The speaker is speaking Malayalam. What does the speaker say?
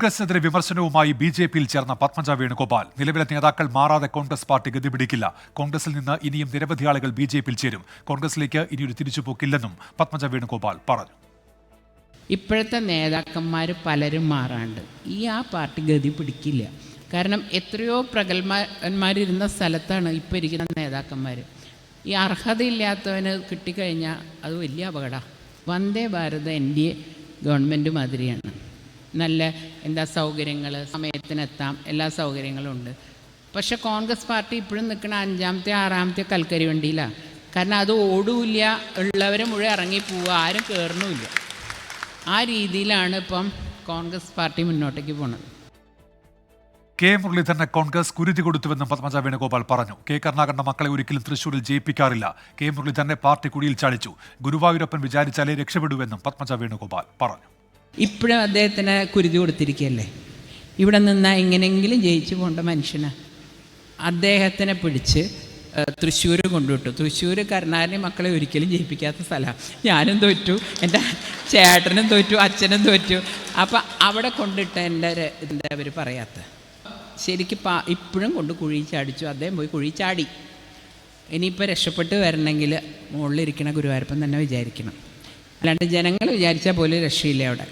കോൺഗ്രസിനെതിരെ വിമർശനവുമായി ബി.ജെ.പിയിൽ ചേർന്ന പത്മജ വേണുഗോപാൽ. നിലവിലെ നേതാക്കൾ മാറാതെ കോൺഗ്രസ് പാർട്ടി ഗതിപിടിക്കില്ല. കോൺഗ്രസിൽ നിന്ന് ഇനിയും നിരവധി ആളുകൾ ബി.ജെ.പിയിൽ ചേരും. കോൺഗ്രസിലേക്ക് ഇനിയൊരു തിരിച്ചുപോക്കില്ലെന്നും പത്മജ വേണുഗോപാൽ പറഞ്ഞു. ഇപ്പോഴത്തെ നേതാക്കന്മാർ പലരും മാറാണ്ട് ആ പാർട്ടി ഗതി പിടിക്കില്ല. കാരണം എത്രയോ പ്രഗത്ഭന്മാരിരുന്ന സ്ഥലത്താണ് ഇപ്പോൾ ഇരിക്കുന്ന നേതാക്കന്മാർ. ഈ അർഹതയില്ലാത്തവന് കിട്ടിക്കഴിഞ്ഞാൽ അത് വലിയ അപകടമാണ്. വന്ദേ ഭാരത് NDA ഗവൺമെൻറ് മാതിരിയാണ്. നല്ല സൗകര്യങ്ങൾ, സമയത്തിനെത്താം, എല്ലാ സൗകര്യങ്ങളും ഉണ്ട്. പക്ഷെ കോൺഗ്രസ് പാർട്ടി ഇപ്പോഴും നിൽക്കുന്ന 5ാമത്തെ 6ാമത്തെ കൽക്കരി വണ്ടിയിലാണ്. കാരണം അത് ഓടൂല്ല, ഉള്ളവരെ മുഴുവൻ ഇറങ്ങിപ്പോവുക, ആരും കയറണമില്ല. ആ രീതിയിലാണ് ഇപ്പം കോൺഗ്രസ് പാർട്ടി മുന്നോട്ടേക്ക് പോകുന്നത്. കെ മുരളീധരനെ കോൺഗ്രസ് കുരുതി കൊടുത്തുവെന്നും പത്മജ വേണുഗോപാൽ പറഞ്ഞു. കെ കരുണാകരന്റെ മക്കളെ ഒരിക്കലും തൃശ്ശൂരിൽ ജയിപ്പിക്കാറില്ല. കെ മുരളീധരനെ പാർട്ടി കുഴിയിൽ ചാടിച്ചു. ഗുരുവായൂരപ്പൻ വിചാരിച്ചാലേ രക്ഷപ്പെടൂവെന്നും പത്മജ വേണുഗോപാൽ പറഞ്ഞു. ഇപ്പോഴും അദ്ദേഹത്തിന് കുരുതി കൊടുത്തിരിക്കുകയല്ലേ. ഇവിടെ നിന്നാൽ എങ്ങനെയെങ്കിലും ജയിച്ചു പോകേണ്ട മനുഷ്യന് അദ്ദേഹത്തിനെ പിടിച്ച് തൃശ്ശൂർ കൊണ്ടുവിട്ടു. തൃശ്ശൂർ കരുണാകരൻ്റെ മക്കളെ ഒരിക്കലും ജയിപ്പിക്കാത്ത സ്ഥലമാണ്. ഞാനും തോറ്റു, എൻ്റെ ചേട്ടനും തോറ്റു, അച്ഛനും തോറ്റു. അപ്പം അവിടെ കൊണ്ടിട്ട് എന്താ അവർ പറയാത്ത ശരിക്കും ഇപ്പോഴും കൊണ്ട് കുഴി ചാടിച്ചു. അദ്ദേഹം പോയി കുഴി ചാടി. ഇനിയിപ്പോൾ രക്ഷപ്പെട്ട് വരണമെങ്കിൽ മുകളിലിരിക്കണ ഗുരുവായൂരപ്പൻ തന്നെ വിചാരിക്കണം. അല്ലാണ്ട് ജനങ്ങൾ വിചാരിച്ചാൽ പോലും രക്ഷയില്ല അവിടെ.